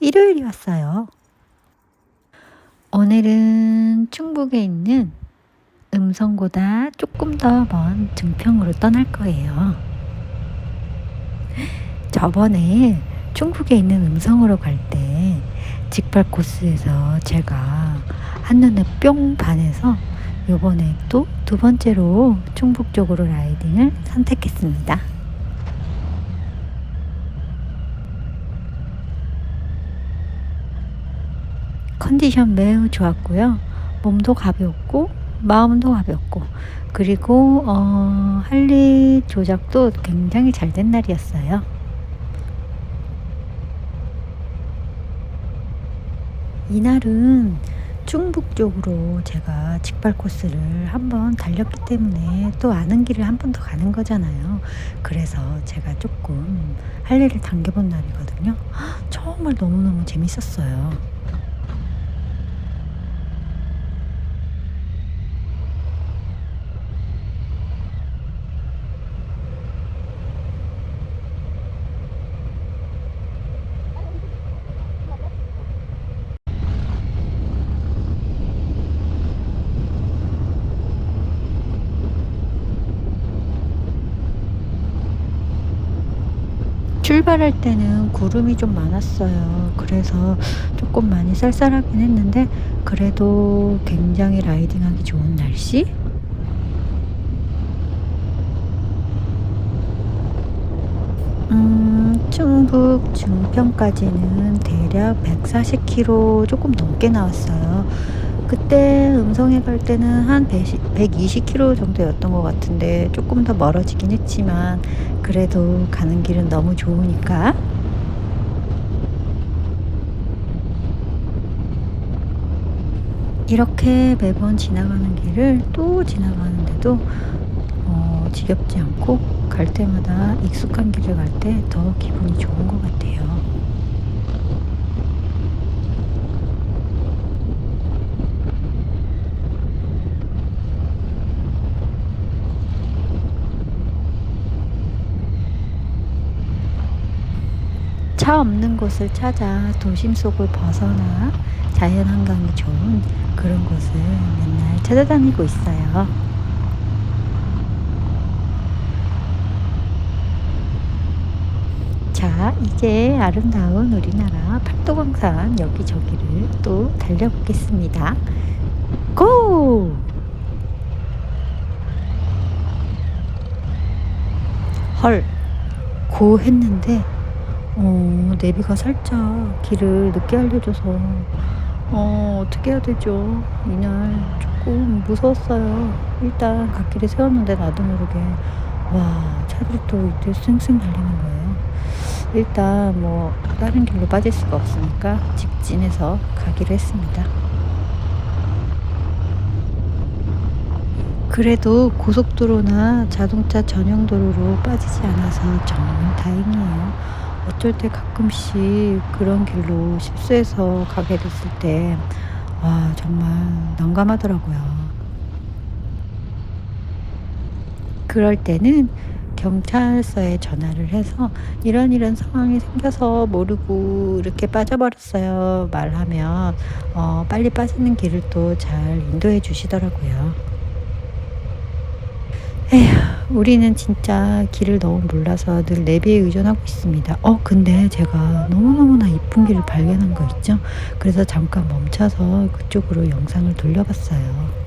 일요일이었어요. 오늘은 충북에 있는 음성보다 조금 더 먼 증평으로 떠날 거예요. 저번에 충북에 있는 음성으로 갈 때 직발 코스에서 제가 한눈에 뿅 반해서 요번에 또 두 번째로 충북 쪽으로 라이딩을 선택했습니다. 컨디션 매우 좋았고요. 몸도 가볍고 마음도 가볍고 그리고 할리 조작도 굉장히 잘 된 날이었어요. 이날은 충북 쪽으로 제가 직발 코스를 한번 달렸기 때문에 또 아는 길을 한 번 더 가는 거잖아요. 그래서 제가 조금 할리를 당겨본 날이거든요. 정말 너무너무 재밌었어요. 출발할 때는 구름이 좀 많았어요. 그래서 조금 많이 쌀쌀하긴 했는데 그래도 굉장히 라이딩하기 좋은 날씨? 충북 증평까지는 대략 140km 조금 넘게 나왔어요. 그때 음성에 갈 때는 한 120km 정도였던 것 같은데 조금 더 멀어지긴 했지만 그래도 가는 길은 너무 좋으니까 이렇게 매번 지나가는 길을 또 지나가는데도 지겹지 않고 갈 때마다 익숙한 길을 갈 때 더 기분이 좋은 것 같아요. 차 없는 곳을 찾아 도심 속을 벗어나 자연 환경이 좋은 그런 곳을 맨날 찾아다니고 있어요. 자, 이제 아름다운 우리나라 팔도강산 여기저기를 또 달려보겠습니다. 고! 헐, 고 했는데 내비가 살짝 길을 늦게 알려줘서 어떻게 해야 되죠? 이날 조금 무서웠어요. 일단 갓길에 세웠는데 나도 모르게 와, 차들이 또 이때 쌩쌩 달리는 거예요. 일단 뭐 다른 길로 빠질 수가 없으니까 직진해서 가기로 했습니다. 그래도 고속도로나 자동차 전용 도로로 빠지지 않아서 정말 다행이에요. 어쩔 때 가끔씩 그런 길로 실수해서 가게 됐을 때, 와, 정말 난감하더라고요. 그럴 때는 경찰서에 전화를 해서 이런 상황이 생겨서 모르고 이렇게 빠져버렸어요. 말하면, 빨리 빠지는 길을 또 잘 인도해 주시더라고요. 에휴, 우리는 진짜 길을 너무 몰라서 늘 내비에 의존하고 있습니다. 근데 제가 너무너무나 이쁜 길을 발견한 거 있죠? 그래서 잠깐 멈춰서 그쪽으로 영상을 돌려봤어요.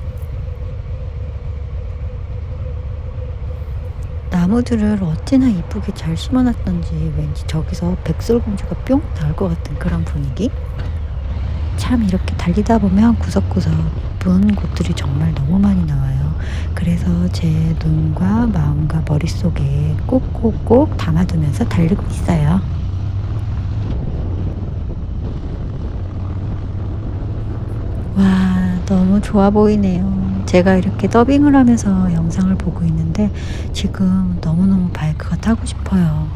나무들을 어찌나 이쁘게 잘 심어놨던지 왠지 저기서 백설공주가 뿅 나올 것 같은 그런 분위기? 참 이렇게 달리다 보면 구석구석 예쁜 곳들이 정말 너무 많이 나와요. 그래서 제 눈과 마음과 머릿속에 꼭꼭꼭 담아두면서 달리고 있어요. 와, 너무 좋아 보이네요. 제가 이렇게 더빙을 하면서 영상을 보고 있는데 지금 너무너무 바이크가 타고 싶어요.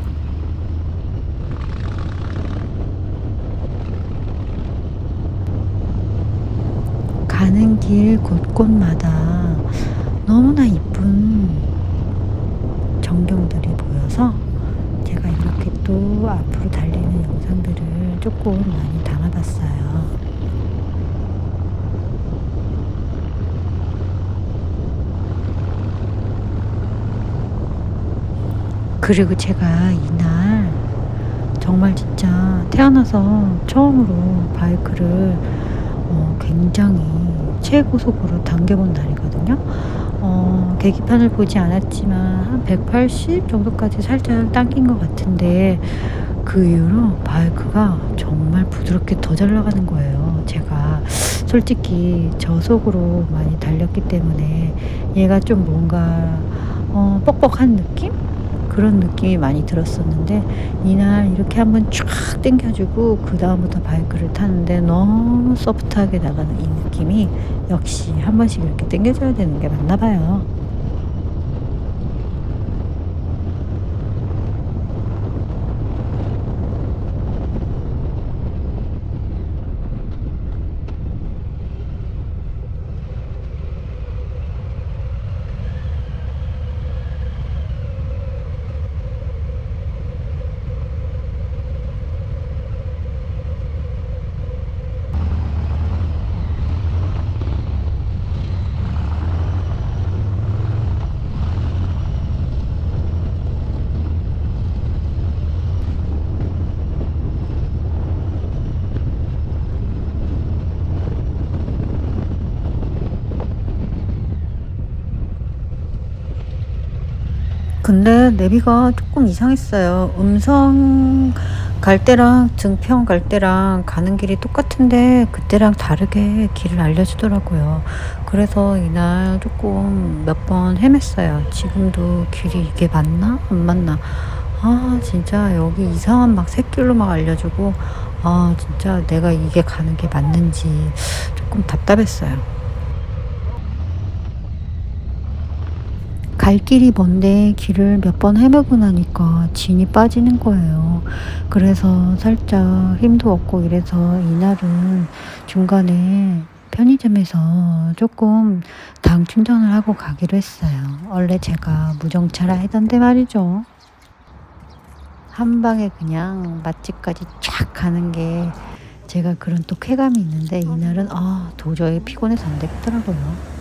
가는 길 곳곳마다 너무나 이쁜 전경들이 보여서 제가 이렇게 또 앞으로 달리는 영상들을 조금 많이 담아봤어요. 그리고 제가 이날 정말 진짜 태어나서 처음으로 바이크를 굉장히 최고속으로 당겨본 날이거든요. 계기판을 보지 않았지만 한 180 정도까지 살짝 당긴 것 같은데 그 이후로 바이크가 정말 부드럽게 더 잘 나가는 거예요. 제가 솔직히 저속으로 많이 달렸기 때문에 얘가 좀 뭔가 뻑뻑한 느낌? 그런 느낌이 많이 들었었는데 이날 이렇게 한번 쫙 당겨주고 그 다음부터 바이크를 타는데 너무 소프트하게 나가는 이 느낌이 역시 한 번씩 이렇게 당겨줘야 되는 게 맞나 봐요. 근데 내비가 조금 이상했어요. 음성 갈 때랑 증평 갈 때랑 가는 길이 똑같은데 그때랑 다르게 길을 알려주더라고요. 그래서 이날 조금 몇 번 헤맸어요. 지금도 길이 이게 맞나? 안 맞나? 아, 진짜 여기 이상한 막 샛길로 막 알려주고, 아, 진짜 내가 이게 가는 게 맞는지 조금 답답했어요. 갈 길이 먼데 길을 몇 번 헤매고 나니까 진이 빠지는 거예요. 그래서 살짝 힘도 없고 이래서 이날은 중간에 편의점에서 조금 당 충전을 하고 가기로 했어요. 원래 제가 무정차라 했던데 말이죠. 한 방에 그냥 맛집까지 쫙 가는 게 제가 그런 또 쾌감이 있는데 이날은 도저히 피곤해서 안 되겠더라고요.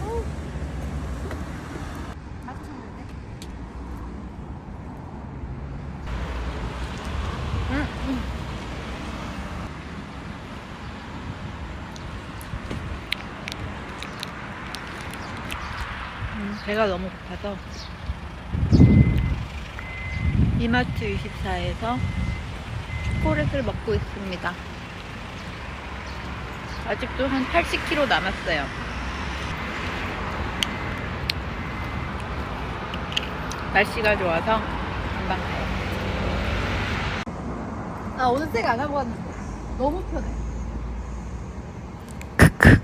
배가 너무 고파서 이마트 24에서 초콜릿을 먹고 있습니다. 아직도 한 80km 남았어요. 날씨가 좋아서 금방 가요. 나 오늘 색 안 하고 왔는데 너무 편해. 크크.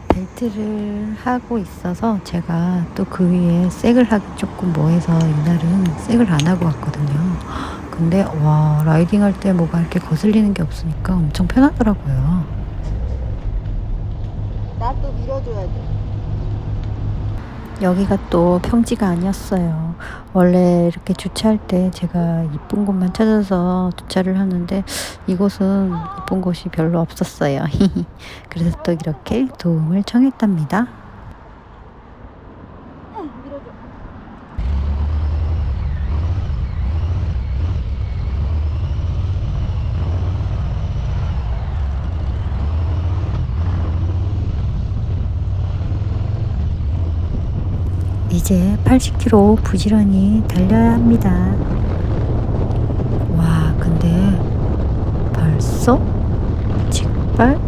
벨트를 하고 있어서 제가 또 그 위에 색을 하기 조금 뭐해서 이날은 색을 안 하고 왔거든요. 근데 와, 라이딩 할 때 뭐가 이렇게 거슬리는 게 없으니까 엄청 편하더라고요. 나 또 밀어줘야 돼. 여기가 또 평지가 아니었어요. 원래 이렇게 주차할 때 제가 이쁜 곳만 찾아서 주차를 하는데 이곳은 이쁜 곳이 별로 없었어요. 그래서 또 이렇게 도움을 청했답니다. 밀어줘. 이제 80km 부지런히 달려야 합니다. 와, 근데 벌써 직발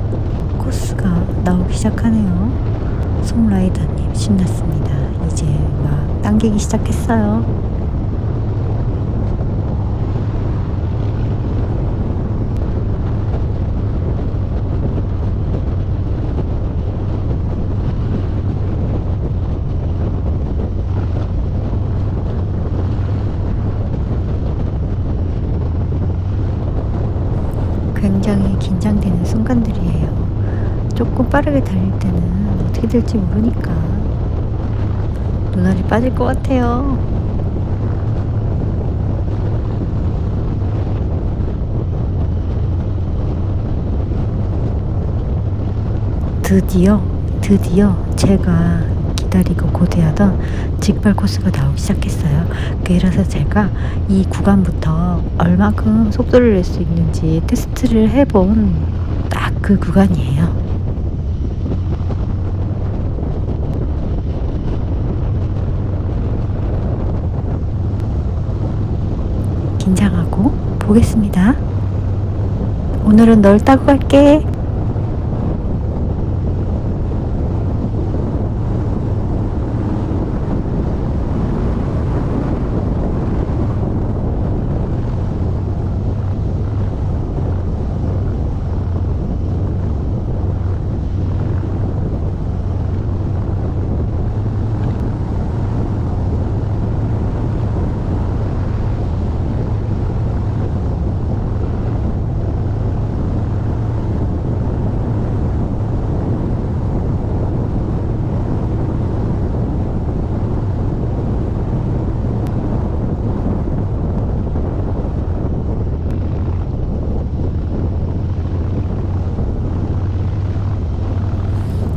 코스가 나오기 시작하네요. 송라이더님 신났습니다. 이제 막 당기기 시작했어요. 굉장히 긴장되는 순간들이에요. 조금 빠르게 달릴 때는 어떻게 될지 모르니까 눈알이 빠질 것 같아요. 드디어 제가 기다리고 고대하던 직발 코스가 나오기 시작했어요. 그래서 제가 이 구간부터 얼마큼 속도를 낼 수 있는지 테스트를 해본 딱 그 구간이에요. 긴장하고 보겠습니다. 오늘은 널 따고 갈게.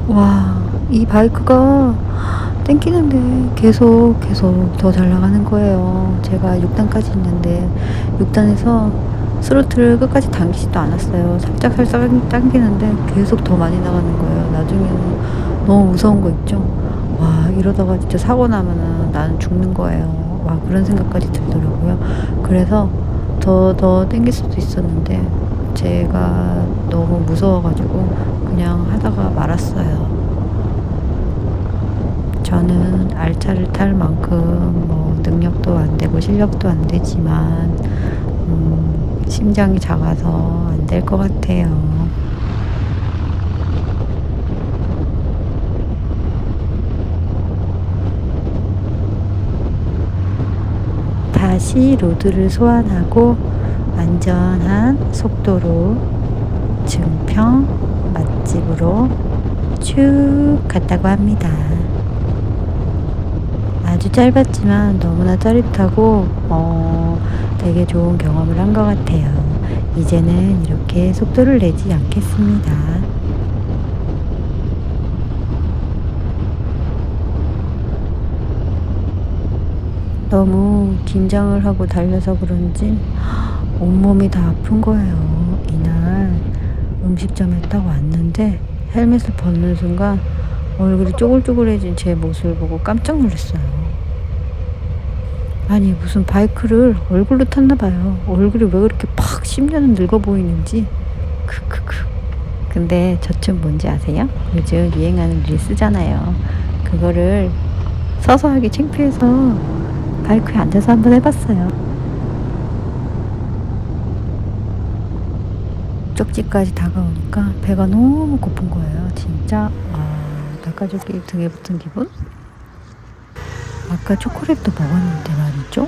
와, 이 바이크가 땡기는데 계속 더 잘 나가는 거예요. 제가 6단까지 있는데 6단에서 스로틀을 끝까지 당기지도 않았어요. 살짝 당기는데 계속 더 많이 나가는 거예요. 나중에는 너무 무서운 거 있죠. 와, 이러다가 진짜 사고 나면은 나는 죽는 거예요. 와, 그런 생각까지 들더라고요. 그래서 더 땡길 수도 있었는데 제가 너무 무서워가지고 그냥 하다가 말았어요. 저는 알차를 탈 만큼 뭐 능력도 안 되고 실력도 안 되지만 심장이 작아서 안 될 것 같아요. 다시 로드를 소환하고 안전한 속도로 증평 맛집으로 쭉 갔다고 합니다. 아주 짧았지만 너무나 짜릿하고 되게 좋은 경험을 한 것 같아요. 이제는 이렇게 속도를 내지 않겠습니다. 너무 긴장을 하고 달려서 그런지 온몸이 다 아픈 거예요. 이날 음식점에 딱 왔는데 헬멧을 벗는 순간 얼굴이 쪼글쪼글해진 제 모습을 보고 깜짝 놀랐어요. 아니, 무슨 바이크를 얼굴로 탔나 봐요. 얼굴이 왜 그렇게 팍 10년은 늙어 보이는지. 크크크. 근데 저 춤 뭔지 아세요? 요즘 유행하는 릴스잖아요. 그거를 서서 하기 창피해서 바이크에 앉아서 한번 해봤어요. 쪽지까지 다가오니까 배가 너무 고픈 거예요. 진짜 닭가족이 등에 붙은 기분? 아까 초콜릿도 먹었는데 말이죠.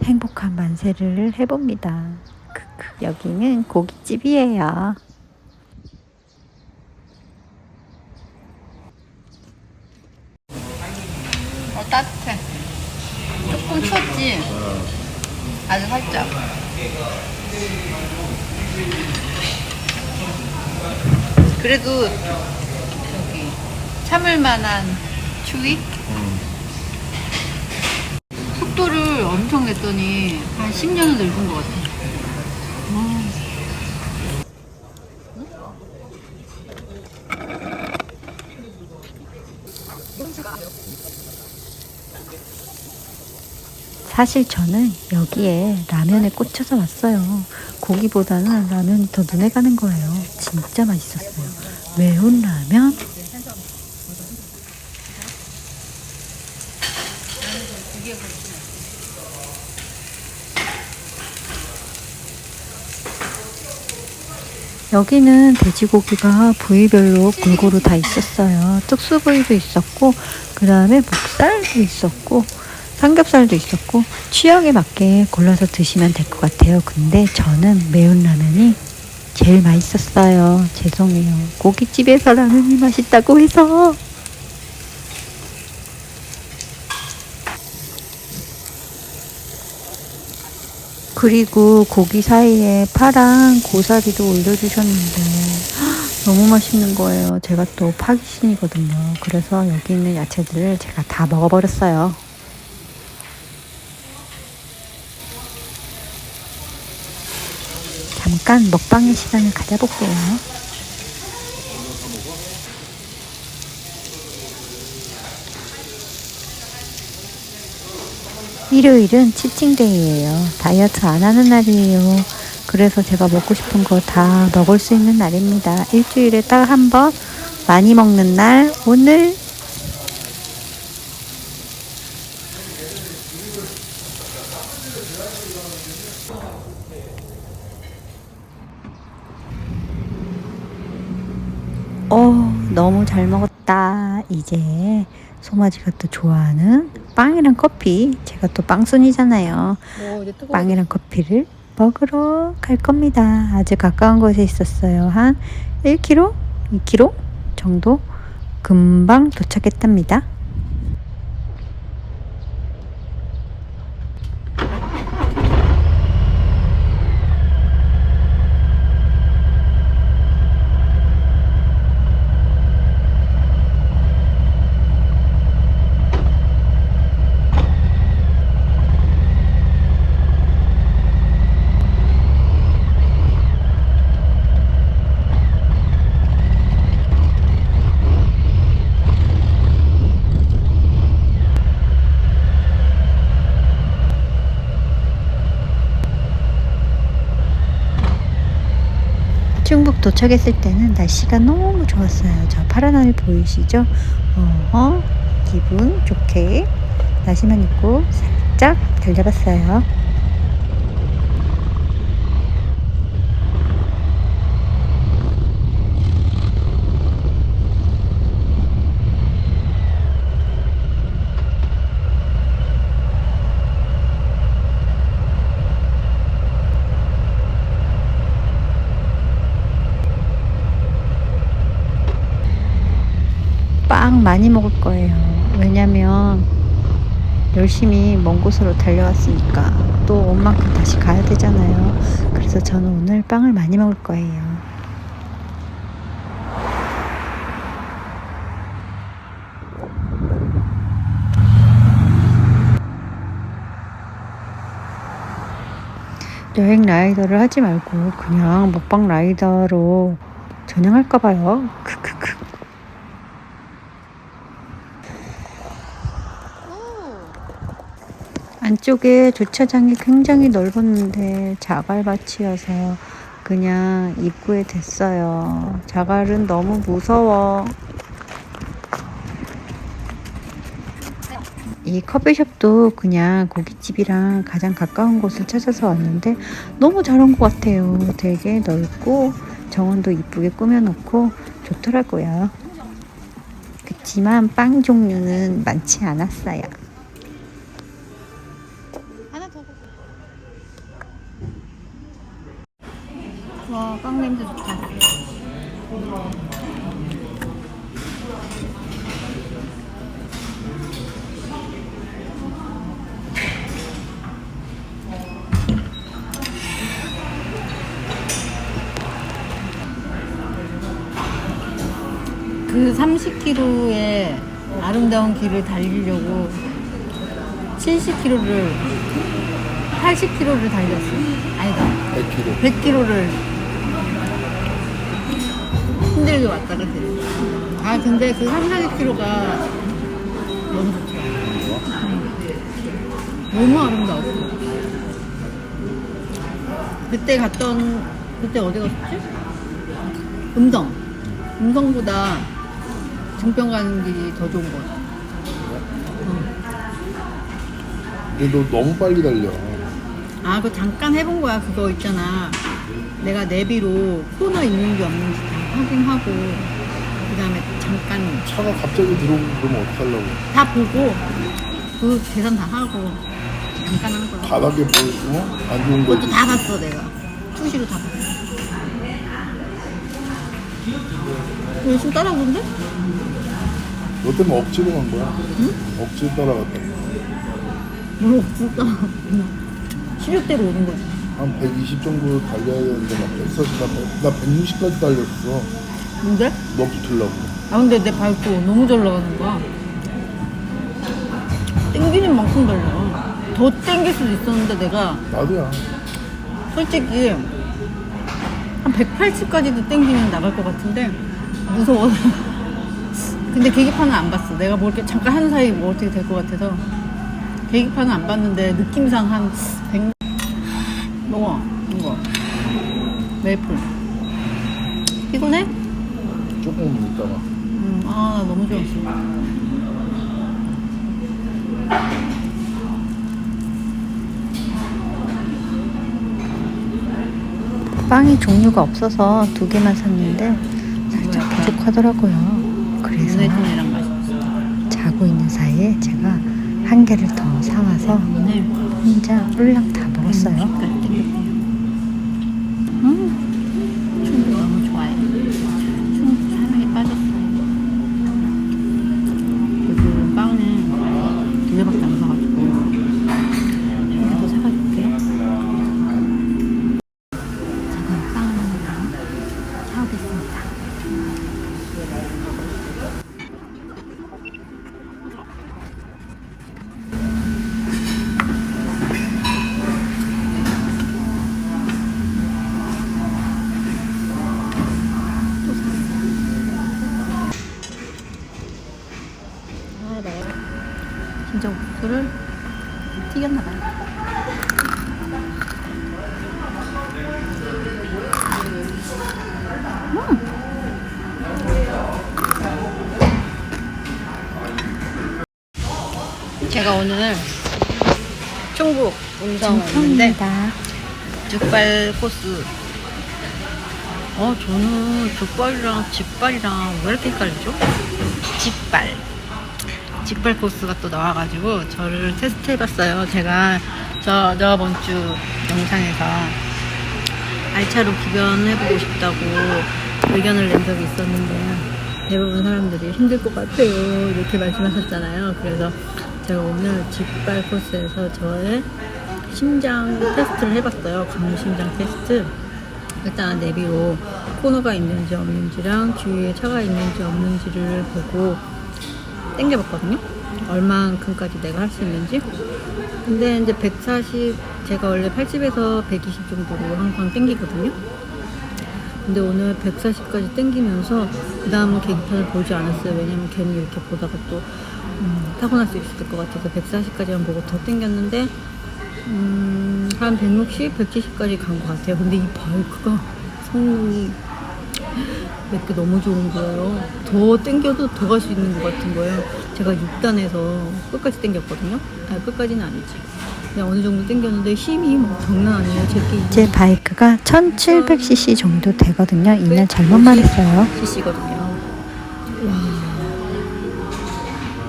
행복한 만세를 해봅니다. 크크. 여기는 고깃집이에요. 따뜻해. 조금 추웠지? 아주 살짝. 그래도 여기 참을 만한 추위? 속도를 엄청 냈더니 한 10년은 늙은 것 같아. 사실 저는 여기에 라면에 꽂혀서 왔어요. 고기보다는 라면이 더 눈에 가는 거예요. 진짜 맛있었어요. 매운 라면? 여기는 돼지고기가 부위별로 골고루 다 있었어요. 특수 부위도 있었고, 그 다음에 목살도 있었고, 삼겹살도 있었고, 취향에 맞게 골라서 드시면 될 것 같아요. 근데 저는 매운 라면이 제일 맛있었어요. 죄송해요. 고깃집에서 라면이 맛있다고 해서. 그리고 고기 사이에 파랑 고사리도 올려주셨는데 너무 맛있는 거예요. 제가 또 파기신이거든요. 그래서 여기 있는 야채들을 제가 다 먹어버렸어요. 잠깐 먹방의 시간을 가져볼게요. 일요일은 치팅데이예요. 다이어트 안 하는 날이에요. 그래서 제가 먹고 싶은 거 다 먹을 수 있는 날입니다. 일주일에 딱 한 번 많이 먹는 날 오늘. 너무 잘 먹었다. 이제 소마지가 또 좋아하는 빵이랑 커피, 제가 또 빵순이잖아요. 이제 뜨거워. 빵이랑 커피를 먹으러 갈 겁니다. 아주 가까운 곳에 있었어요. 한 1km, 2km 정도 금방 도착했답니다. 충북 도착했을 때는 날씨가 너무 좋았어요. 저 파란 하늘 보이시죠? 기분 좋게 나시만 입고 살짝 달려봤어요. 빵 많이 먹을 거예요. 왜냐면 열심히 먼 곳으로 달려왔으니까 또 온 만큼 다시 가야 되잖아요. 그래서 저는 오늘 빵을 많이 먹을 거예요. 여행 라이더를 하지 말고 그냥 먹방 라이더로 전향할까 봐요. 크크크. 안쪽에 주차장이 굉장히 넓었는데 자갈밭이어서 그냥 입구에 댔어요. 자갈은 너무 무서워. 이 커피숍도 그냥 고깃집이랑 가장 가까운 곳을 찾아서 왔는데 너무 잘 온 것 같아요. 되게 넓고 정원도 이쁘게 꾸며놓고 좋더라고요. 그치만 빵 종류는 많지 않았어요. 하나 더. 와, 빵 냄새 좋다. 그 30km의 아름다운 길을 달리려고 70km를 80km를 달렸어. 아니다. 100km. 100km를 힘들게 왔다 갔다. 아 근데 그 3, 40km가 너무 좋더라. 너무 아름다웠어. 그때 어디 갔었지? 음성보다 증평 가는 길이 더 좋은 거 같아. 근데 너 너무 빨리 달려. 아, 그거 잠깐 해본 거야. 그거 있잖아. 내가 내비로 코너 있는지 없는지 다 확인하고, 그 다음에 잠깐 차가 갑자기 들어오고 그러면 어떡하려고. 다 보고, 그 계산 다 하고, 잠깐 한 거야. 바닥에 뭐, 안 좋은 거 그것도 다 봤어, 내가. 투시로 다 봤어. 열심히 따라오던데? 너 때문에 억지로 간 거야. 응? 억지로 따라갔다. 뭘 억지로 따라와. 실력대로 오는 거지. 한 120 정도 달려야 되는데 막 140, 나 160까지 달렸어. 근데? 너 붙으려고. 아 근데 내 밟고 너무 잘 나가는 거야. 땡기는 만큼 잘 나가. 더 땡길 수도 있었는데 내가 나도야. 솔직히 한 180까지도 땡기면 나갈 것 같은데 무서워. 근데 계기판은 안 봤어. 내가 뭐 이렇게 잠깐 하는 사이 뭐 어떻게 될 것 같아서 계기판은 안 봤는데 느낌상 한 100. 먹어 이거 메이플. 피곤해? 조금 있다가. 아 너무 좋았어. 빵이 종류가 없어서 2개만 샀는데 살짝 부족하더라고요. 그래서 문해준이랑 맛있어. 자고 있는 사이에 제가 1개를 더 사와서 오늘 혼자 홀랑 다 먹었어요. 춤도 너무 좋아해. 춤 사랑에 빠졌어요. 요즘 빵은 2개밖에 안 사가지고 한 개 더 사가줄게요. 제가 빵 하나 사오겠습니다. 진짜 옥수수를 튀겼나봐요. 제가 오늘 충북 음성 왔는데 감사합니다. 족발 코스. 저는 족발이랑 집발이랑 왜 이렇게 헷갈리죠? 집발 코스가 또 나와가지고 저를 테스트 해봤어요. 제가 저번 주 영상에서 알차로 구변해보고 싶다고 의견을 낸 적이 있었는데 대부분 사람들이 힘들 것 같아요 이렇게 말씀하셨잖아요. 그래서 제가 오늘 집발 코스에서 저의 심장 테스트를 해봤어요. 강물 심장 테스트. 일단 내비로 코너가 있는지 없는지랑 주위에 차가 있는지 없는지를 보고 당겨봤거든요. 얼만큼까지 내가 할 수 있는지. 근데 이제 140, 제가 원래 80에서 120 정도로 항상 당기거든요. 근데 오늘 140까지 당기면서 그 다음은 계기판을 보지 않았어요. 왜냐면 괜히 이렇게 보다가 또 사고 날 수 있을 것 같아서 140까지만 보고 더 당겼는데 한 160, 170까지 간 것 같아요. 근데 이 바이크가 성능이 몇 개 너무 좋은 거예요. 더 당겨도 더 갈 수 있는 것 같은 거예요. 제가 6단에서 끝까지 당겼거든요. 아니, 끝까지는 아니지. 그냥 어느 정도 당겼는데 힘이 뭐 장난 아니에요. 제 바이크가 1700cc 정도 되거든요. 이날 잘못 말했어요. cc거든요. 와.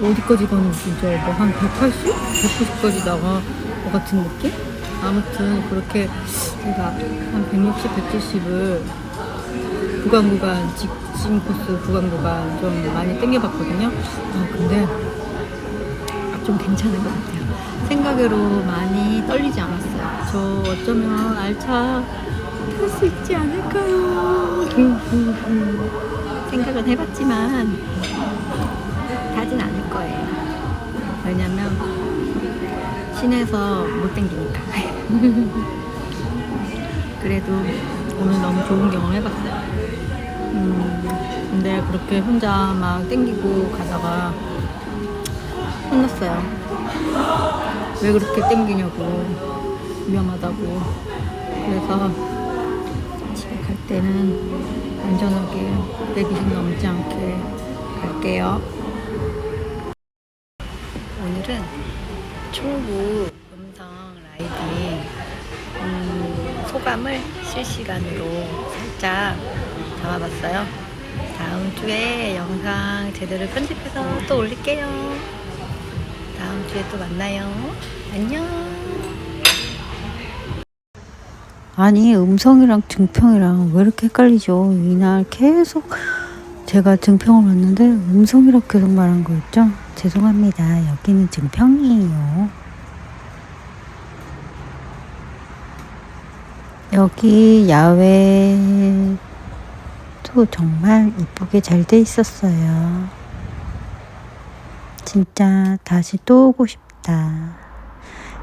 어디까지 가는 진짜 뭐 한 180? 190까지 나가 것 같은 느낌? 아무튼 그렇게 제가 한 160, 170을 구간 직진 코스 구간 좀 많이 당겨봤거든요. 근데 좀 괜찮은 것 같아요. 생각외로 많이 떨리지 않았어요. 저 어쩌면 알차 탈 수 있지 않을까요? 생각은 해봤지만 타진 않을 거예요. 왜냐면 시내에서 못 당기니까. 그래도 오늘 너무 좋은 경험 해봤어요. 근데 그렇게 혼자 막 땡기고 가다가 혼났어요. 왜 그렇게 땡기냐고, 위험하다고. 그래서 집에 갈 때는 안전하게 120 넘지 않게 갈게요. 오늘은 충북 음성 라이딩 소감을 실시간으로 살짝 담아봤어요. 다음 주에 영상 제대로 편집해서 또 올릴게요. 다음 주에 또 만나요. 안녕. 아니 음성이랑 증평이랑 왜 이렇게 헷갈리죠? 이날 계속 제가 증평을 했는데 음성이라고 계속 말한 거였죠? 죄송합니다. 여기는 증평이에요. 여기 야외 집도 정말 이쁘게 잘 돼 있었어요. 진짜 다시 또 오고 싶다.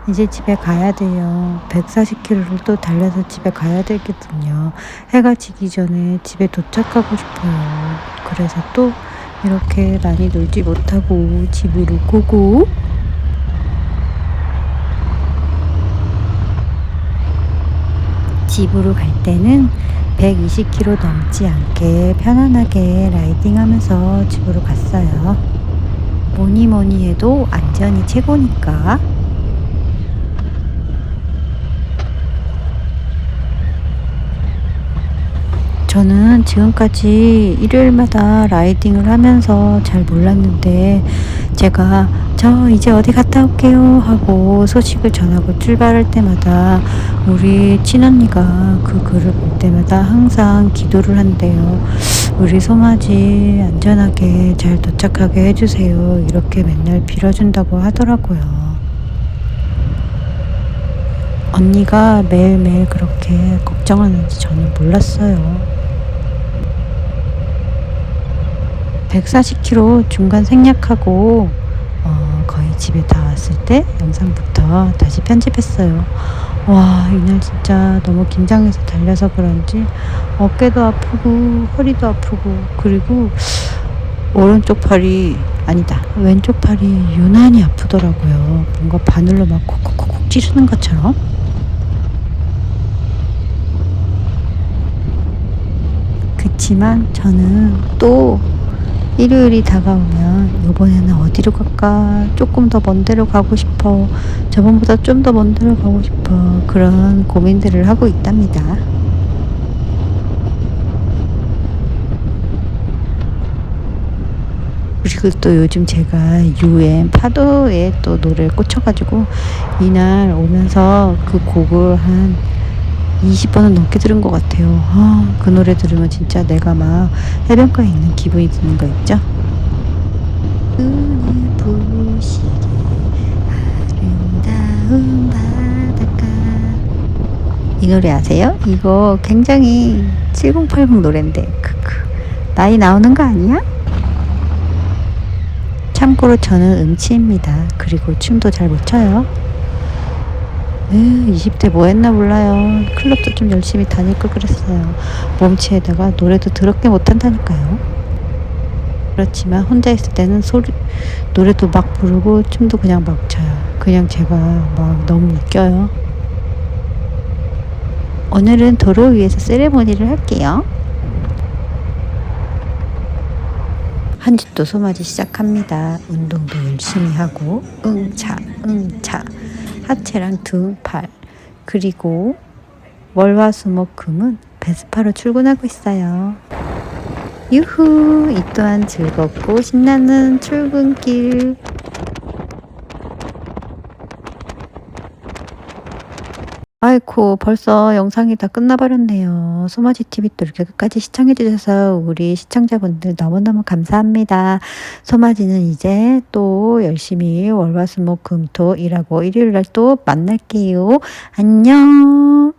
이제 집에 가야 돼요. 140km를 또 달려서 집에 가야 되거든요. 해가 지기 전에 집에 도착하고 싶어요. 그래서 또 이렇게 많이 놀지 못하고 집으로 고고. 집으로 갈 때는 120km 넘지 않게 편안하게 라이딩하면서 집으로 갔어요. 뭐니 뭐니 해도 안전이 최고니까. 저는 지금까지 일요일마다 라이딩을 하면서 잘 몰랐는데 제가 저 이제 어디 갔다 올게요 하고 소식을 전하고 출발할 때마다 우리 친언니가 그 글을 볼 때마다 항상 기도를 한대요. 우리 소마지 안전하게 잘 도착하게 해주세요. 이렇게 맨날 빌어준다고 하더라고요. 언니가 매일매일 그렇게 걱정하는지 저는 몰랐어요. 140km 중간 생략하고 거의 집에 다 왔을 때 영상부터 다시 편집했어요. 와, 이날 진짜 너무 긴장해서 달려서 그런지 어깨도 아프고 허리도 아프고 그리고 오른쪽 팔이 아니다 왼쪽 팔이 유난히 아프더라고요. 뭔가 바늘로 막 콕콕콕 찌르는 것처럼. 그치만 저는 또 일요일이 다가오면 이번에는 어디로 갈까? 조금 더 먼 데로 가고 싶어. 저번보다 좀 더 먼 데로 가고 싶어. 그런 고민들을 하고 있답니다. 그리고 또 요즘 제가 UN 파도에 또 노래를 꽂혀가지고 이날 오면서 그 곡을 한 20번은 넘게 들은 것 같아요. 그 노래 들으면 진짜 내가 막 해변가에 있는 기분이 드는 거 있죠? 눈이 부시게 아름다운 바닷가. 이 노래 아세요? 이거 굉장히 7080 노래인데 크크 나이 나오는 거 아니야? 참고로 저는 음치입니다. 그리고 춤도 잘 못 춰요. 20대 뭐 했나 몰라요. 클럽도 좀 열심히 다닐 걸 그랬어요. 몸치에다가 노래도 더럽게 못한다니까요. 그렇지만 혼자 있을 때는 노래도 막 부르고 춤도 그냥 막 춰요. 그냥 제가 막 너무 웃겨요. 오늘은 도로 위에서 세레모니를 할게요. 한 주 또 소맞이 시작합니다. 운동도 열심히 하고 응차 하체랑 등, 팔 그리고 월화수목금은 베스파로 출근하고 있어요. 유후, 이 또한 즐겁고 신나는 출근길. 아이고, 벌써 영상이 다 끝나버렸네요. 소마지TV 또 이렇게 끝까지 시청해주셔서 우리 시청자분들 너무너무 감사합니다. 소마지는 이제 또 열심히 월화수목금토 일하고 일요일날 또 만날게요. 안녕.